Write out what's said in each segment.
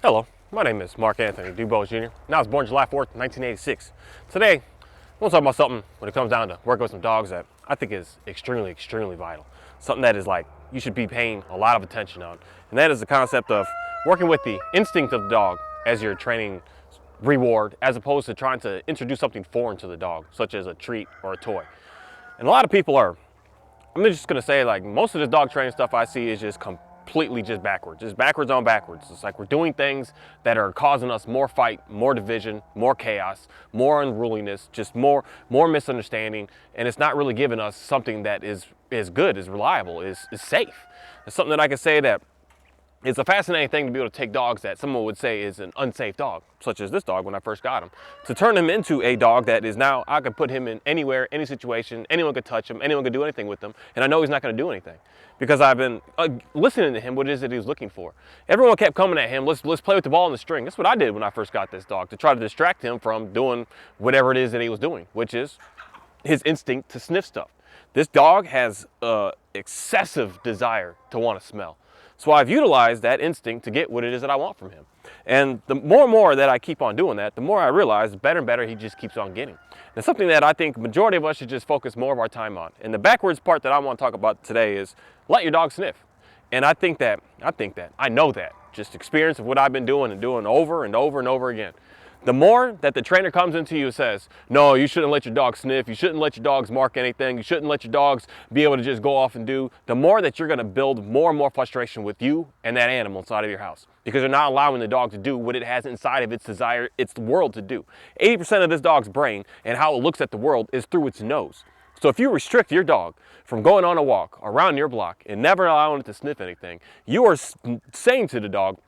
Hello, my name is Mark Anthony Dubose Jr. and I was born July 4th, 1986. Today, I want to talk about something when it comes down to working with some dogs that I think is extremely vital. Something that is like you should be paying a lot of attention on. And that is the concept of working with the instinct of the dog as your training reward, as opposed to trying to introduce something foreign to the dog, such as a treat or a toy. And a lot of people are, I'm just gonna say, like, most of the dog training stuff I see is just completely just backwards. Just backwards on backwards. It's like we're doing things that are causing us more fight, more division, more chaos, more unruliness, just more misunderstanding, and it's not really giving us something that is good, is reliable, is safe. It's something that I can say that it's a fascinating thing to be able to take dogs that someone would say is an unsafe dog, such as this dog when I first got him, to turn him into a dog that is now, I could put him in anywhere, any situation, anyone could touch him, anyone could do anything with him, and I know he's not going to do anything because I've been listening to him, what it is that he was looking for. Everyone kept coming at him, let's play with the ball and the string. That's what I did when I first got this dog, to try to distract him from doing whatever it is that he was doing, which is his instinct to sniff stuff. This dog has excessive desire to want to smell. So I've utilized that instinct to get what it is that I want from him. And the more and more that I keep on doing that, the more I realize the better and better he just keeps on getting. And something that I think the majority of us should just focus more of our time on. And the backwards part that I want to talk about today is let your dog sniff. And I know that, just experience of what I've been doing and doing over and over and over again. The more that the trainer comes into you and says, no, you shouldn't let your dog sniff, you shouldn't let your dogs mark anything, you shouldn't let your dogs be able to just go off and do, the more that you're gonna build more and more frustration with you and that animal inside of your house. Because you're not allowing the dog to do what it has inside of its desire, its world to do. 80% of this dog's brain and how it looks at the world is through its nose. So if you restrict your dog from going on a walk around your block and never allowing it to sniff anything, you are saying to the dog,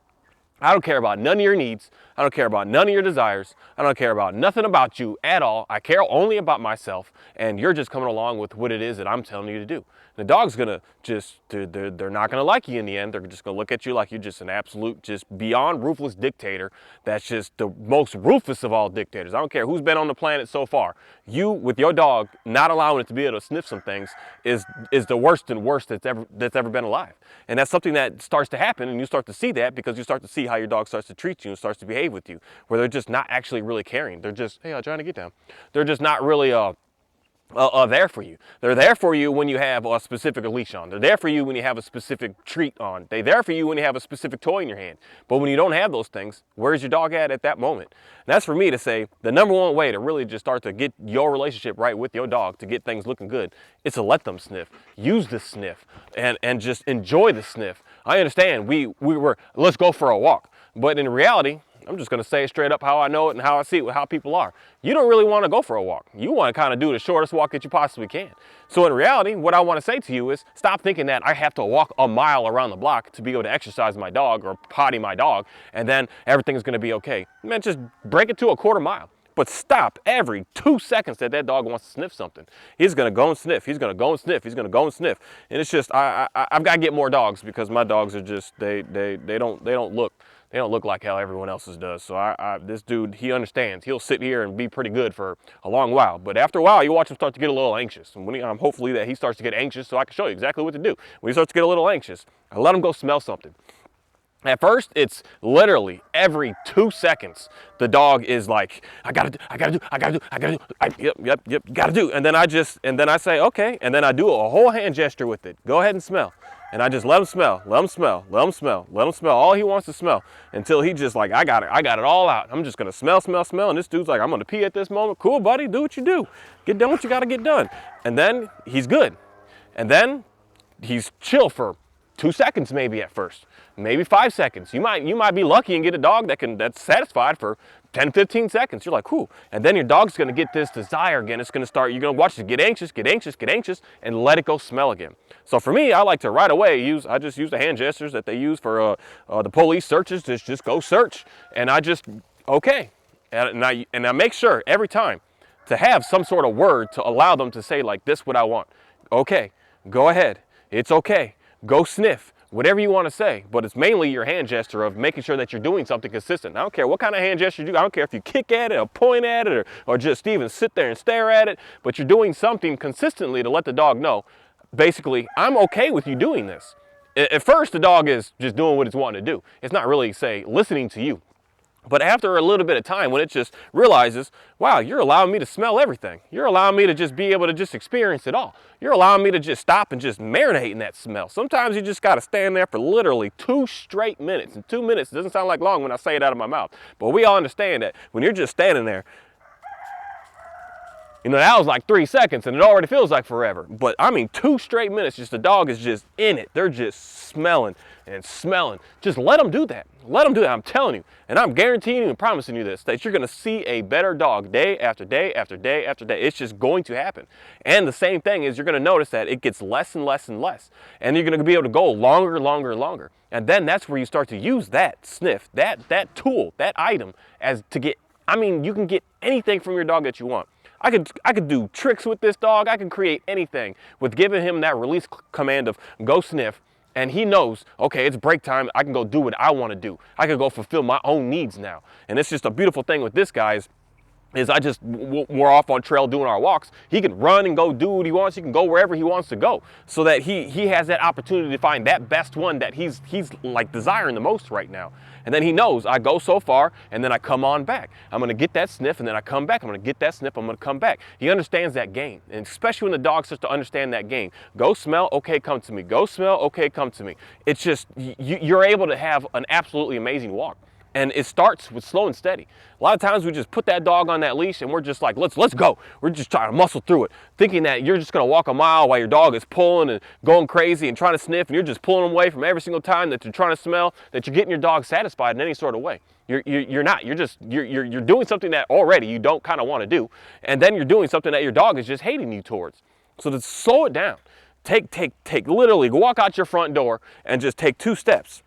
I don't care about none of your needs. I don't care about none of your desires. I don't care about nothing about you at all. I care only about myself, and you're just coming along with what it is that I'm telling you to do. The dog's gonna just, they're not gonna like you in the end. They're just gonna look at you like you're just an absolute, just beyond ruthless dictator. That's just the most ruthless of all dictators. I don't care who's been on the planet so far. You, with your dog, not allowing it to be able to sniff some things is the worst and worst that's ever been alive. And that's something that starts to happen, and you start to see that because you start to see how your dog starts to treat you and starts to behave with you, where they're just not actually really caring. They're just, hey, I'm trying to get down. They're just not really there for you. They're there for you when you have a specific leash on. They're there for you when you have a specific treat on. They're there for you when you have a specific toy in your hand. But when you don't have those things, where's your dog at that moment? And that's for me to say the number one way to really just start to get your relationship right with your dog, to get things looking good, is to let them sniff. Use the sniff and just enjoy the sniff. I understand we were, let's go for a walk. But in reality, I'm just going to say straight up how I know it and how I see it with how people are. You don't really want to go for a walk. You want to kind of do the shortest walk that you possibly can. So in reality, what I want to say to you is stop thinking that I have to walk a mile around the block to be able to exercise my dog or potty my dog, and then everything's going to be okay. Man, just break it to a quarter mile. But stop every 2 seconds that dog wants to sniff something. He's going to go and sniff. He's going to go and sniff. He's going to go and sniff. And it's just, I've got to get more dogs because my dogs are just, they don't look like how everyone else's does. So this dude, he understands. He'll sit here and be pretty good for a long while. But after a while, you watch him start to get a little anxious. And when hopefully that he starts to get anxious so I can show you exactly what to do. When he starts to get a little anxious, I let him go smell something. At first, it's literally every 2 seconds, the dog is like, I gotta do, yep, you gotta do. And then I say, okay. And then I do a whole hand gesture with it. Go ahead and smell. And I just let him smell, let him smell, let him smell, let him smell all he wants to smell until he just like, I got it all out. I'm just gonna smell. And this dude's like, I'm gonna pee at this moment. Cool, buddy, do what you do. Get done what you gotta get done. And then he's good. And then he's chill for 2 seconds maybe at first, maybe 5 seconds. You might be lucky and get a dog that's satisfied for 10, 15 seconds. You're like, cool. And then your dog's gonna get this desire again. It's gonna start, you're gonna watch it get anxious, and let it go smell again. So for me, I like to right away I just use the hand gestures that they use for the police searches. Just go search. And I just, okay. And I make sure every time to have some sort of word to allow them to say like, this what I want. Okay, go ahead. It's okay. Go sniff, whatever you want to say, but it's mainly your hand gesture of making sure that you're doing something consistent. I don't care what kind of hand gesture you do. I don't care if you kick at it or point at it or just even sit there and stare at it, but you're doing something consistently to let the dog know, basically, I'm okay with you doing this. At first, the dog is just doing what it's wanting to do. It's not really, say, listening to you. But after a little bit of time, when it just realizes, wow, you're allowing me to smell everything. You're allowing me to just be able to just experience it all. You're allowing me to just stop and just marinate in that smell. Sometimes you just got to stand there for literally 2 straight minutes. And 2 minutes doesn't sound like long when I say it out of my mouth. But we all understand that when you're just standing there, you know, that was like 3 seconds and it already feels like forever. But I mean, 2 straight minutes, just the dog is just in it. They're just smelling and smelling. Just let them do that. Let them do that. I'm telling you. And I'm guaranteeing you and promising you this, that you're going to see a better dog day after day after day after day. It's just going to happen. And the same thing is you're going to notice that it gets less and less and less. And you're going to be able to go longer, longer, and longer. And then that's where you start to use that sniff, that tool, that item as to get, I mean, you can get anything from your dog that you want. I could do tricks with this dog. I can create anything with giving him that release command of go sniff. And he knows, okay, it's break time. I can go do what I want to do. I can go fulfill my own needs now. And it's just a beautiful thing with this guy is we're off on trail doing our walks. He can run and go do what he wants. He can go wherever he wants to go, so that he has that opportunity to find that best one that he's like desiring the most right now. And then he knows I go so far and then I come on back. I'm going to get that sniff and then I come back. I'm going to get that sniff. I'm going to come back. He understands that game. And especially when the dog starts to understand that game. Go smell, okay, come to me. Go smell, okay, come to me. It's just, you're able to have an absolutely amazing walk. And it starts with slow and steady. A lot of times we just put that dog on that leash and we're just like, let's go. We're just trying to muscle through it, thinking that you're just going to walk a mile while your dog is pulling and going crazy and trying to sniff, and you're just pulling them away from every single time that you're trying to smell, that you're getting your dog satisfied in any sort of way. You're not. You're doing something that already you don't kind of want to do, and then you're doing something that your dog is just hating you towards. So to slow it down, literally go walk out your front door and just take 2 steps.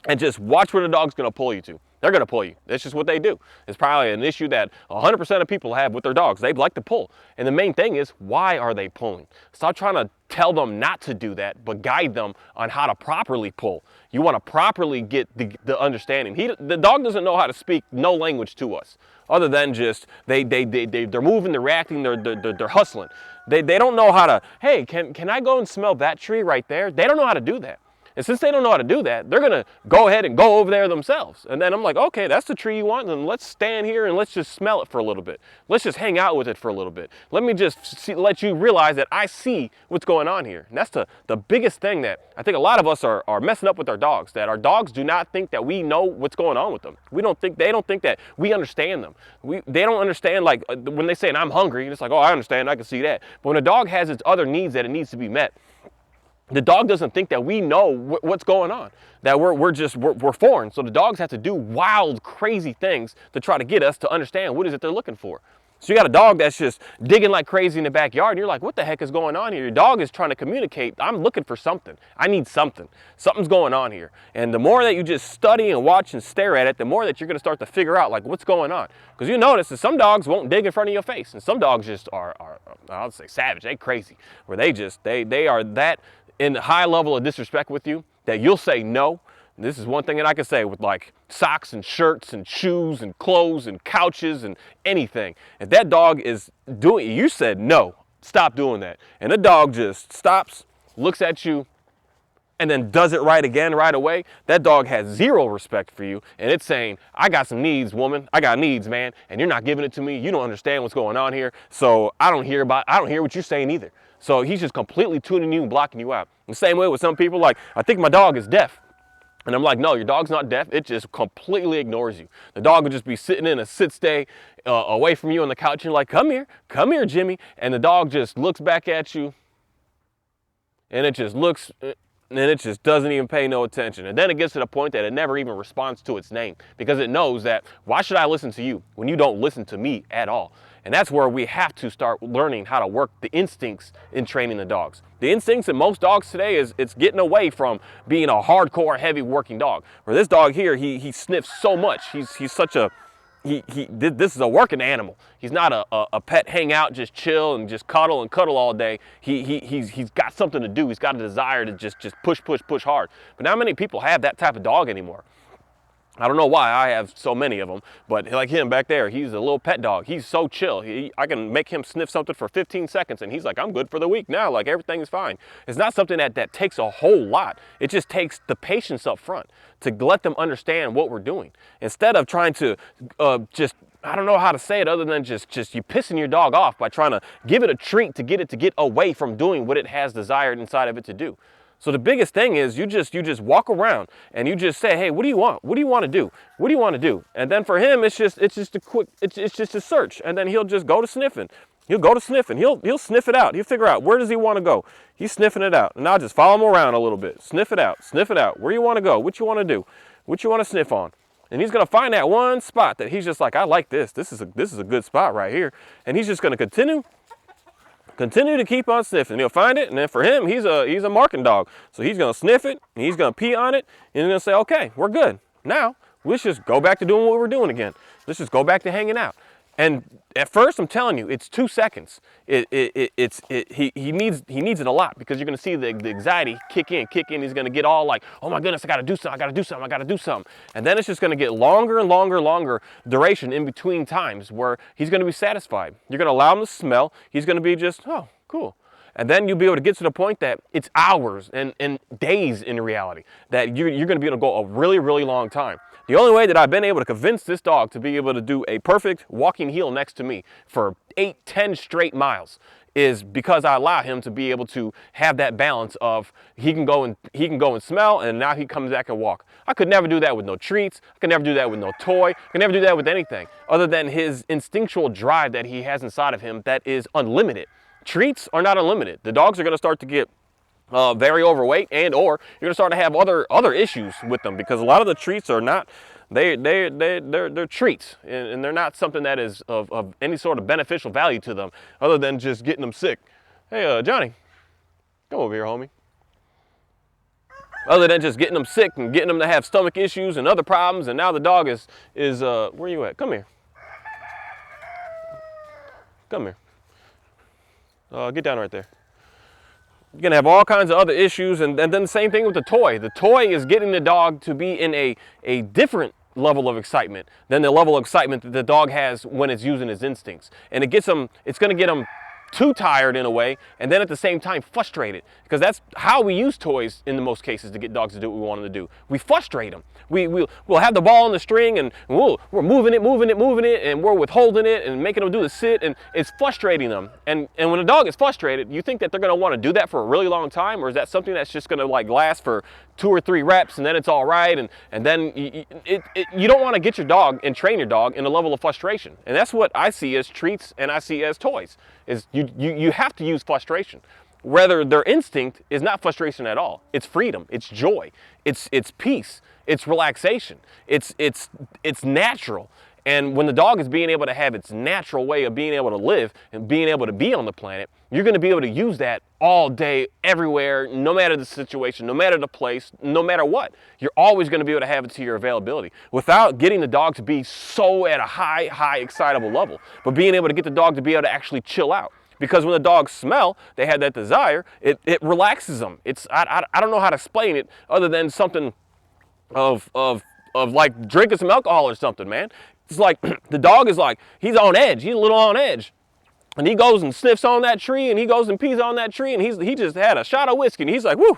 And just watch where the dog's going to pull you to. They're going to pull you. That's just what they do. It's probably an issue that 100% of people have with their dogs. They like to pull. And the main thing is, why are they pulling? Stop trying to tell them not to do that, but guide them on how to properly pull. You want to properly get the understanding. The dog doesn't know how to speak no language to us, other than just they're moving, they're reacting, they're hustling. They don't know how to, hey, can I go and smell that tree right there? They don't know how to do that. And since they don't know how to do that, they're going to go ahead and go over there themselves. And then I'm like, okay, that's the tree you want. Then let's stand here and let's just smell it for a little bit. Let's just hang out with it for a little bit. Let me just let you realize that I see what's going on here. And that's the biggest thing that I think a lot of us are messing up with our dogs, that our dogs do not think that we know what's going on with them. They don't think that we understand them. They don't understand, like when they say, and I'm hungry, it's like, oh, I understand, I can see that. But when a dog has its other needs that it needs to be met, the dog doesn't think that we know what's going on, that we're foreign. So the dogs have to do wild, crazy things to try to get us to understand what is it they're looking for. So you got a dog that's just digging like crazy in the backyard, and you're like, what the heck is going on here? Your dog is trying to communicate, I'm looking for something. I need something. Something's going on here. And the more that you just study and watch and stare at it, the more that you're going to start to figure out like what's going on. Because you notice that some dogs won't dig in front of your face, and some dogs just are I'll say savage, they crazy, where they are that in a high level of disrespect with you that you'll say no. This is one thing that I can say with like socks and shirts and shoes and clothes and couches and anything. If that dog is doing, you said no, stop doing that. And the dog just stops, looks at you, and then does it right again right away. That dog has zero respect for you. And it's saying, I got some needs, woman. I got needs, man. And you're not giving it to me. You don't understand what's going on here. So I don't hear what you're saying either. So he's just completely tuning you and blocking you out. The same way with some people, like, I think my dog is deaf. And I'm like, no, your dog's not deaf. It just completely ignores you. The dog will just be sitting in a sit-stay away from you on the couch. And you're like, come here, Jimmy. And the dog just looks back at you. And it just looks, and it just doesn't even pay no attention. And then it gets to the point that it never even responds to its name, because it knows that, why should I listen to you when you don't listen to me at all? And that's where we have to start learning how to work the instincts in training the dogs. The instincts in most dogs today is it's getting away from being a hardcore, heavy working dog. Where this dog here, he sniffs so much. He's such a, this is a working animal. He's not a pet hang out, just chill and just cuddle all day. He's got something to do. He's got a desire to just push hard. But not many people have that type of dog anymore. I don't know why I have so many of them, but like him back there, he's a little pet dog. He's so chill. I can make him sniff something for 15 seconds and he's like, I'm good for the week now. Like everything is fine. It's not something that takes a whole lot. It just takes the patience up front to let them understand what we're doing. Instead of trying to I don't know how to say it other than just you pissing your dog off by trying to give it a treat to get it to get away from doing what it has desired inside of it to do. So the biggest thing is you just walk around and you just say, hey, what do you want? What do you want to do? What do you want to do? And then for him, it's just a search. And then he'll just go to sniffing. He'll go to sniffing. He'll sniff it out. He'll figure out where does he want to go. He's sniffing it out. And I'll just follow him around a little bit. Sniff it out. Sniff it out. Where you want to go? What you want to do? What you want to sniff on? And he's going to find that one spot that he's just like, I like this. This is a good spot right here. And he's just going to continue to keep on sniffing. He'll find it, and then for him, he's a marking dog. So he's gonna sniff it, and he's gonna pee on it, and he's gonna say, okay, we're good. Now, let's just go back to doing what we're doing again. Let's just go back to hanging out. And at first, I'm telling you, it's 2 seconds. He needs it a lot because you're gonna see the anxiety kick in. He's gonna get all like, oh my goodness, I gotta do something. And then it's just gonna get longer and longer duration in between times where he's gonna be satisfied. You're gonna allow him to smell. He's gonna be just, oh, cool. And then you'll be able to get to the point that it's hours and days in reality that you're gonna be able to go a really, really long time. The only way that I've been able to convince this dog to be able to do a perfect walking heel next to me for 8-10 straight miles is because I allow him to be able to have that balance of he can go and smell, and now he comes back and walk. I could never do that with no treats. I could never do that with no toy. I could never do that with anything other than his instinctual drive that he has inside of him that is unlimited. Treats are not unlimited. The dogs are going to start to get very overweight, and or you're gonna start to have other issues with them because a lot of the treats are not they're treats and they're not something that is of any sort of beneficial value to them other than just getting them sick. Hey, Johnny, come over here, homie. Other than just getting them sick and getting them to have stomach issues and other problems, and now the dog is where you at? Come here. Come here. Get down right there. You're gonna have all kinds of other issues, and then the same thing with the toy. The toy is getting the dog to be in a different level of excitement than the level of excitement that the dog has when it's using his instincts. And it's gonna get them too tired in a way, and then at the same time frustrated, because that's how we use toys in the most cases to get dogs to do what we want them to do. We frustrate them. We'll have the ball on the string and we're moving it, and we're withholding it and making them do the sit, and it's frustrating them. And when a dog is frustrated, you think that they're going to want to do that for a really long time, or is that something that's just going to like last for 2 or 3 reps and then it's all right, and then you don't want to get your dog and train your dog in a level of frustration. And that's what I see as treats and I see as toys, is you have to use frustration. Whether their instinct is not frustration at all. It's freedom, it's joy, it's peace, it's relaxation, it's natural. And when the dog is being able to have its natural way of being able to live and being able to be on the planet, you're going to be able to use that all day, everywhere, no matter the situation, no matter the place, no matter what. You're always going to be able to have it to your availability without getting the dog to be so at a high excitable level, but being able to get the dog to be able to actually chill out. Because when the dogs smell, they have that desire, it relaxes them. I don't know how to explain it other than something of like drinking some alcohol or something, man. It's like the dog is like, he's on edge. He's a little on edge. And he goes and sniffs on that tree, and he goes and pees on that tree, and he just had a shot of whiskey, and he's like, whoo,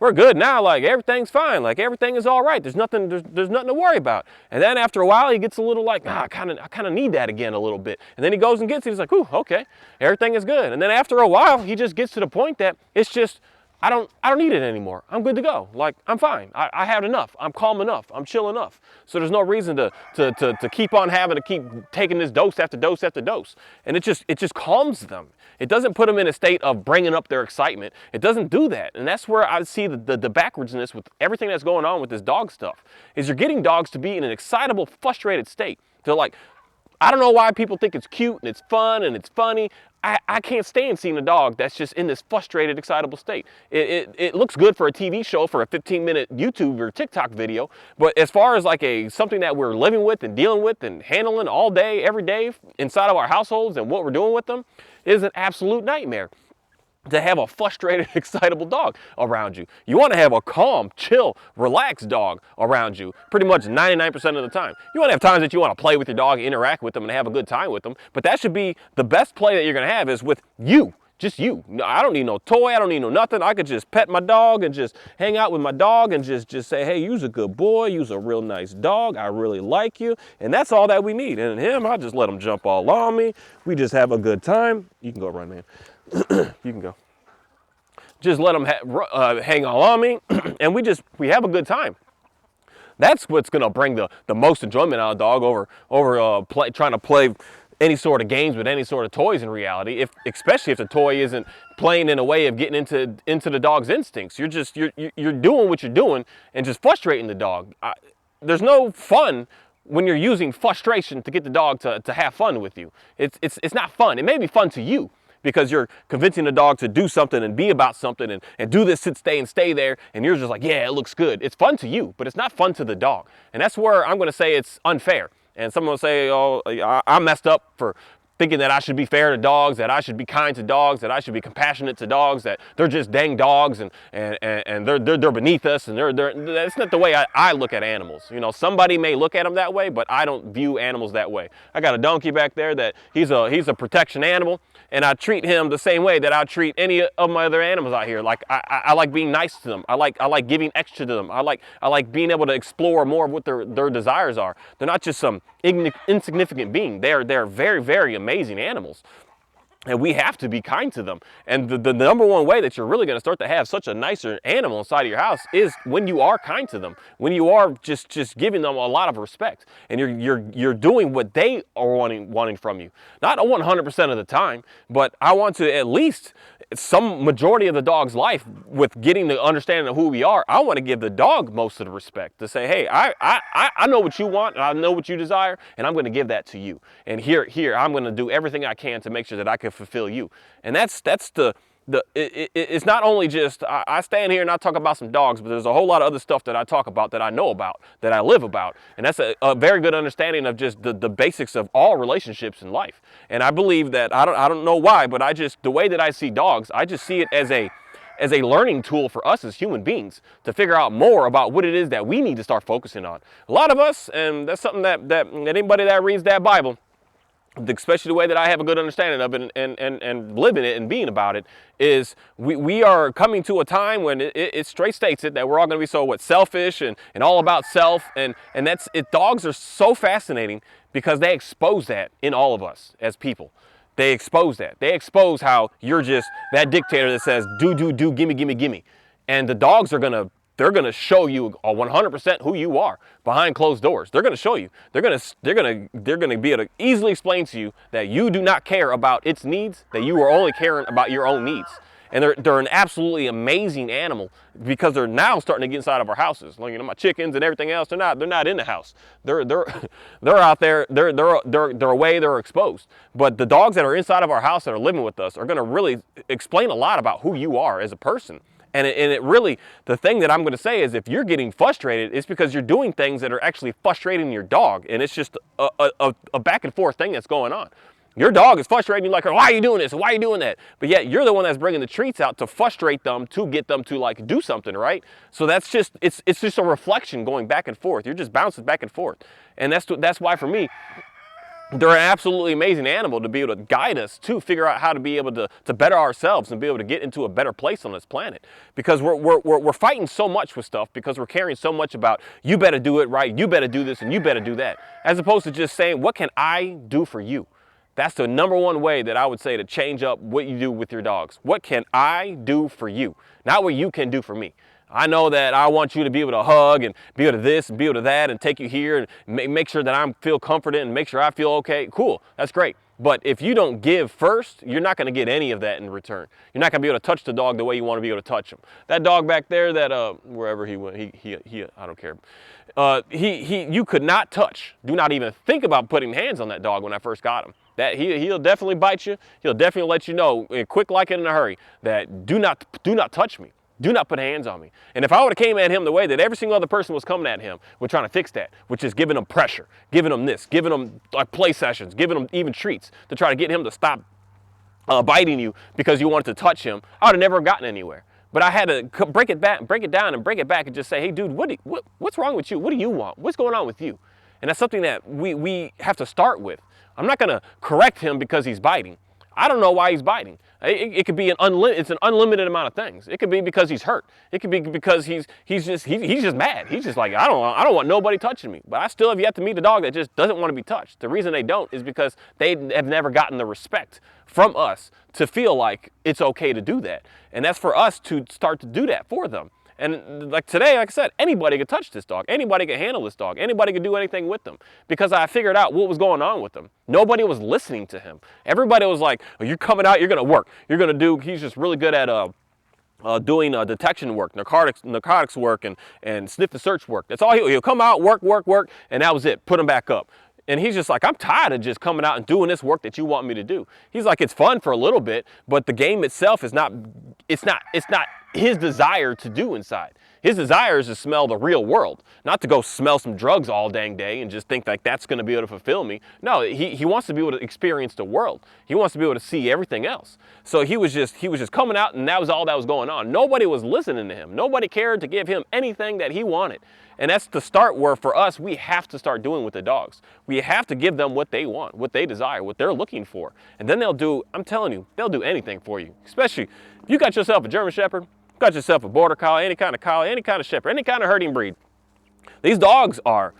we're good now. Like everything's fine. Like everything is all right. There's nothing to worry about. And then after a while, he gets a little like, I kind of need that again a little bit. And then he goes and gets it. He's like, ooh, okay, everything is good. And then after a while, he just gets to the point that it's just, I don't need it anymore. I'm good to go. Like, I'm fine. I have enough. I'm calm enough. I'm chill enough. So there's no reason to keep on having to keep taking this dose after dose after dose. And it just calms them. It doesn't put them in a state of bringing up their excitement. It doesn't do that. And that's where I see the backwardsness with everything that's going on with this dog stuff, is you're getting dogs to be in an excitable, frustrated state. They're like, I don't know why people think it's cute and it's fun and it's funny. I can't stand seeing a dog that's just in this frustrated, excitable state. It looks good for a TV show, for a 15-minute YouTube or TikTok video, but as far as like something that we're living with and dealing with and handling all day, every day inside of our households and what we're doing with them is an absolute nightmare. to have a frustrated, excitable dog around you. You want to have a calm, chill, relaxed dog around you pretty much 99% of the time. You want to have times that you want to play with your dog, interact with them, and have a good time with them, but that should be the best play that you're going to have is with you. Just you. I don't need no toy. I don't need no nothing. I could just pet my dog and just hang out with my dog and just say, hey, you's a good boy. You's a real nice dog. I really like you. And that's all that we need. And him, I just let him jump all on me. We just have a good time. You can go run, man. You can go. Just let him hang all on me. And we have a good time. That's what's going to bring the most enjoyment out of a dog over trying to play any sort of games with any sort of toys in reality, especially if the toy isn't playing in a way of getting into the dog's instincts. You're doing what you're doing and just frustrating the dog. There's no fun when you're using frustration to get the dog to have fun with you. It's not fun. It may be fun to you because you're convincing the dog to do something and be about something and do this, sit, stay, and stay there, and you're just like, yeah, it looks good. It's fun to you, but it's not fun to the dog. And that's where I'm going to say it's unfair. And someone will say, oh, I messed up for thinking that I should be fair to dogs, that I should be kind to dogs, that I should be compassionate to dogs, that they're just dang dogs and they're beneath us, and that's not the way I look at animals. You know, somebody may look at them that way, but I don't view animals that way. I got a donkey back there that he's a protection animal, and I treat him the same way that I treat any of my other animals out here. Like I like being nice to them. I like giving extra to them. I like being able to explore more of what their desires are. They're not just some insignificant being. They're very, very amazing animals. And we have to be kind to them. And the number one way that you're really going to start to have such a nicer animal inside of your house is when you are kind to them, when you are just giving them a lot of respect, and you're doing what they are wanting from you. Not 100% of the time, but I want to at least some majority of the dog's life with getting the understanding of who we are. I want to give the dog most of the respect to say, hey, I know what you want, and I know what you desire, and I'm going to give that to you. And here, I'm going to do everything I can to make sure that I can fulfill you. And that's it's not only just I stand here and I talk about some dogs, but there's a whole lot of other stuff that I talk about, that I know about, that I live about. And that's a very good understanding of just the basics of all relationships in life. And I believe that, I don't know why, but the way that I see dogs, I just see it as a learning tool for us as human beings to figure out more about what it is that we need to start focusing on. A lot of us, and that's something that anybody that reads that Bible, especially the way that I have a good understanding of it and living it and being about it, is we are coming to a time when it straight states it that we're all going to be so selfish and all about self, and that's it. Dogs are so fascinating because they expose that in all of us as people. They expose that. They expose how you're just that dictator that says do, gimme, and the dogs are they're going to show you 100% who you are behind closed doors. They're going to show you. They're going to be able to easily explain to you that you do not care about its needs, that you are only caring about your own needs. And they're an absolutely amazing animal because they're now starting to get inside of our houses. Like, you know, my chickens and everything else, they're not in the house. They're out there. They're away. They're exposed. But the dogs that are inside of our house that are living with us are going to really explain a lot about who you are as a person. And it really, the thing that I'm going to say is, if you're getting frustrated, it's because you're doing things that are actually frustrating your dog. And it's just a back and forth thing that's going on. Your dog is frustrating you, like, why are you doing this? Why are you doing that? But yet you're the one that's bringing the treats out to frustrate them, to get them to like do something, right? So that's just, it's just a reflection going back and forth. You're just bouncing back and forth. And that's why for me, they're an absolutely amazing animal to be able to guide us to figure out how to be able to better ourselves and be able to get into a better place on this planet. Because we're fighting so much with stuff because we're caring so much about, you better do it right, you better do this, and you better do that. As opposed to just saying, what can I do for you? That's the number one way that I would say to change up what you do with your dogs. What can I do for you? Not what you can do for me. I know that I want you to be able to hug and be able to this and be able to that and take you here and make sure that I feel comforted and make sure I feel okay. Cool, that's great. But if you don't give first, you're not going to get any of that in return. You're not going to be able to touch the dog the way you want to be able to touch him. That dog back there, that wherever he went, he I don't care. You could not touch. Do not even think about putting hands on that dog when I first got him. That he'll definitely bite you. He'll definitely let you know, quick like it in a hurry, that do not touch me. Do not put hands on me. And if I would have came at him the way that every single other person was coming at him, we're trying to fix that, which is giving him pressure, giving him this, giving him like play sessions, giving him even treats to try to get him to stop biting you because you wanted to touch him, I would have never gotten anywhere. But I had to break it down and break it back and just say, hey, dude, what's wrong with you? What do you want? What's going on with you? And that's something that we have to start with. I'm not going to correct him because he's biting. I don't know why he's biting. It could be it's an unlimited amount of things. It could be because he's hurt. It could be because he's just mad. He's just like, I don't want nobody touching me. But I still have yet to meet a dog that just doesn't want to be touched. The reason they don't is because they have never gotten the respect from us to feel like it's okay to do that. And that's for us to start to do that for them. And like today, like I said, anybody could touch this dog. Anybody could handle this dog. Anybody could do anything with them because I figured out what was going on with them. Nobody was listening to him. Everybody was like, oh, you're coming out, you're going to work. You're going to do, he's just really good at doing detection work, narcotics work, and sniff and search work. That's all he'll come out, work, and that was it. Put him back up. And he's just like, I'm tired of just coming out and doing this work that you want me to do. He's like, it's fun for a little bit, but the game itself is not his desire to do inside. His desire is to smell the real world, not to go smell some drugs all dang day and just think like that's going to be able to fulfill me. No, he wants to be able to experience the world. He wants to be able to see everything else. So he was just coming out, and that was all that was going on. Nobody was listening to him. Nobody cared to give him anything that he wanted. And that's the start where for us, we have to start doing with the dogs. We have to give them what they want, what they desire, what they're looking for. And then they'll do, I'm telling you, they'll do anything for you. Especially if you got yourself a German Shepherd, got yourself a Border Collie, any kind of Shepherd, any kind of herding breed. These dogs are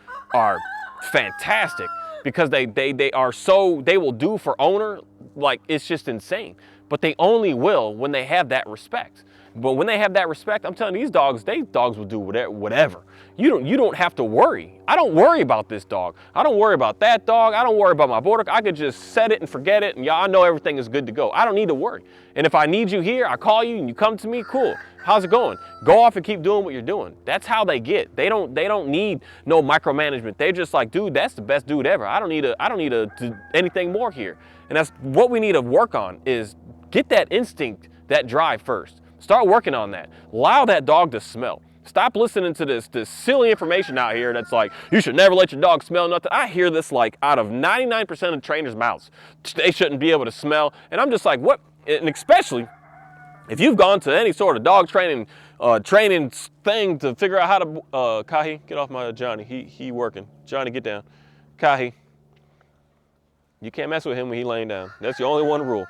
fantastic because they will do for owner like it's just insane. But they only will when they have that respect. But when they have that respect, I'm telling you, these dogs will do whatever. You don't have to worry. I don't worry about this dog. I don't worry about that dog. I don't worry about my border. I could just set it and forget it, and I know everything is good to go. I don't need to worry. And if I need you here, I call you and you come to me, cool. How's it going? Go off and keep doing what you're doing. That's how they get. They don't need no micromanagement. They're just like, dude, that's the best dude ever. I don't need to do anything more here. And that's what we need to work on is get that instinct, that drive first. Start working on that. Allow that dog to smell. Stop listening to this silly information out here that's like, you should never let your dog smell nothing. I hear this like out of 99% of trainers' mouths. They shouldn't be able to smell. And I'm just like, what? And especially if you've gone to any sort of dog training thing to figure out how to, Kahi, get off my Johnny. He working. Johnny, get down. Kahi, you can't mess with him when he laying down. That's the only one rule.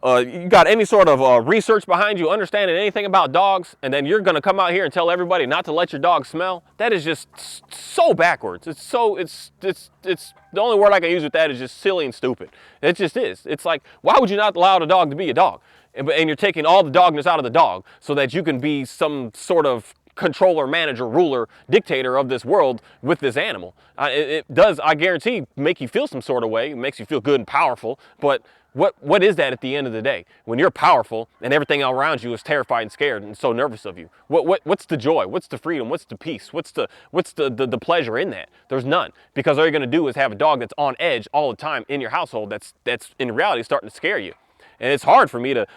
You got any sort of research behind you, understanding anything about dogs, and then you're going to come out here and tell everybody not to let your dog smell? That is just so backwards. It's the only word I can use with that is just silly and stupid. It just is. It's like, why would you not allow the dog to be a dog? And you're taking all the dogness out of the dog so that you can be some sort of controller, manager, ruler, dictator of this world with this animal. It does, I guarantee, make you feel some sort of way. It makes you feel good and powerful, but what is that at the end of the day? When you're powerful and everything around you is terrified and scared and so nervous of you, what's the joy? What's the freedom? What's the peace? What's the pleasure in that? There's none, because all you're going to do is have a dog that's on edge all the time in your household that's in reality starting to scare you. And it's hard for me to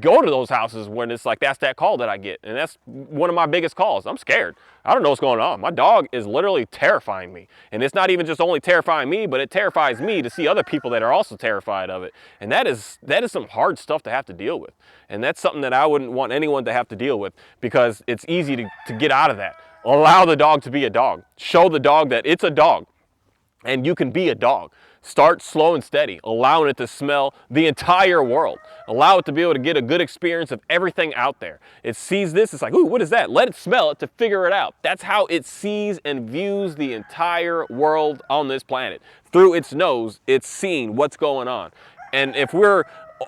go to those houses when it's like, that's that call that I get. And that's one of my biggest calls. I'm scared. I don't know what's going on. My dog is literally terrifying me. And it's not even just only terrifying me, but it terrifies me to see other people that are also terrified of it. And that is some hard stuff to have to deal with. And that's something that I wouldn't want anyone to have to deal with, because it's easy to get out of that. Allow the dog to be a dog. Show the dog that it's a dog and you can be a dog. Start slow and steady, allowing it to smell the entire world. Allow it to be able to get a good experience of everything out there. It sees this, it's like, ooh, what is that? Let it smell it to figure it out. That's how it sees and views the entire world on this planet. Through its nose, it's seeing what's going on. And if we're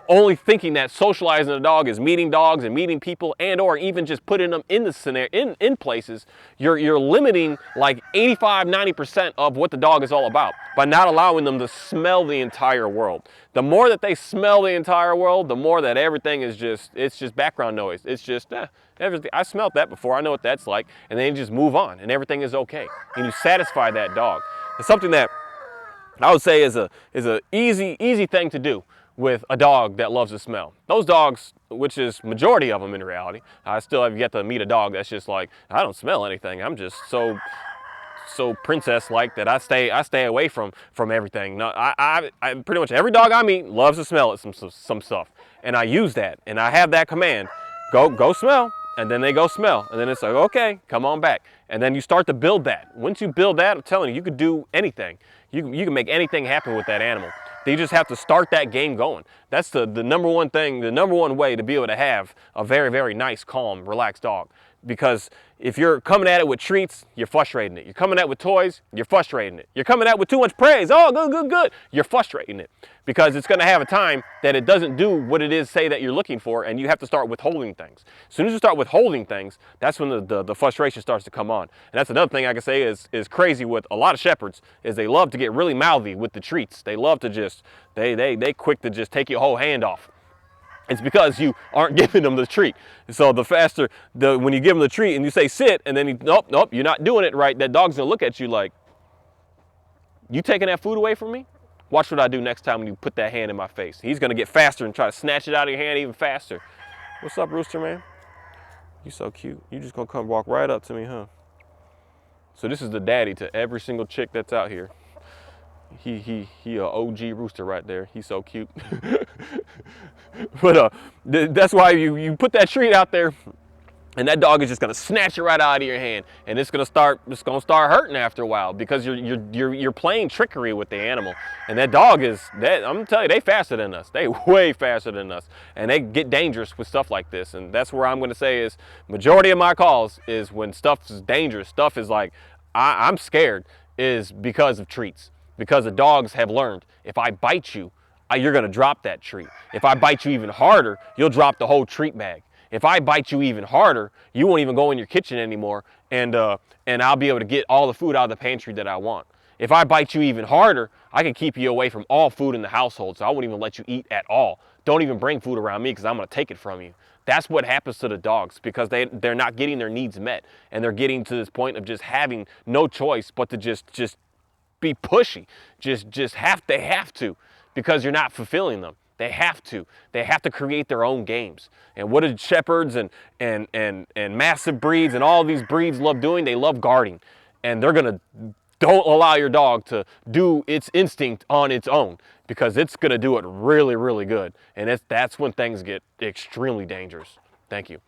only thinking that socializing a dog is meeting dogs and meeting people, and or even just putting them in the scenario in places, you're limiting like 85-90% of what the dog is all about by not allowing them to smell the entire world. The more that they smell the entire world, the more that everything is just background noise. It's just everything. I smelled that before. I know what that's like. And then you just move on and everything is okay. And you satisfy that dog. It's something that I would say is a easy thing to do with a dog that loves to smell. Those dogs, which is majority of them in reality, I still have yet to meet a dog that's just like, I don't smell anything. I'm just so so princess-like that I stay away from everything. No, I pretty much every dog I meet loves to smell at some stuff, and I use that, and I have that command, go smell, and then they go smell, and then it's like, okay, come on back, and then you start to build that. Once you build that, I'm telling you, you could do anything. You can make anything happen with that animal. You just have to start that game going. That's the number one thing, the number one way to be able to have a very, very nice, calm, relaxed dog. Because if you're coming at it with treats, you're frustrating it. You're coming at it with toys, you're frustrating it. You're coming at it with too much praise, oh, good, good, good, you're frustrating it. Because it's gonna have a time that it doesn't do what it is say that you're looking for, and you have to start withholding things. As soon as you start withholding things, that's when the frustration starts to come on. And that's another thing I can say is crazy with a lot of shepherds, is they love to get really mouthy with the treats. They love to just, they quick to just take your whole hand off. It's because you aren't giving them the treat. So the faster, when you give them the treat and you say sit, and then nope, you're not doing it right, that dog's gonna look at you like, you taking that food away from me? Watch what I do next time when you put that hand in my face. He's gonna get faster and try to snatch it out of your hand even faster. What's up, Rooster, man? You so cute. You just gonna come walk right up to me, huh? So this is the daddy to every single chick that's out here. He a OG rooster right there. He's so cute. But that's why you put that treat out there, and that dog is just gonna snatch it right out of your hand, and it's gonna start hurting after a while, because you're playing trickery with the animal. And that dog I'm gonna tell you, they faster than us. They way faster than us, and they get dangerous with stuff like this. And that's where I'm gonna say is majority of my calls is when stuff is dangerous, stuff is like I'm scared, is because of treats. Because the dogs have learned, if I bite you, you're gonna drop that treat. If I bite you even harder, you'll drop the whole treat bag. If I bite you even harder, you won't even go in your kitchen anymore, and I'll be able to get all the food out of the pantry that I want. If I bite you even harder, I can keep you away from all food in the household, so I won't even let you eat at all. Don't even bring food around me, because I'm gonna take it from you. That's what happens to the dogs, because they're not getting their needs met, and they're getting to this point of just having no choice but to just be pushy. They have to, because you're not fulfilling them. They have to create their own games. And what do shepherds and massive breeds and all these breeds love doing? They love guarding. And don't allow your dog to do its instinct on its own, because it's gonna do it really, really good. And that's when things get extremely dangerous. Thank you.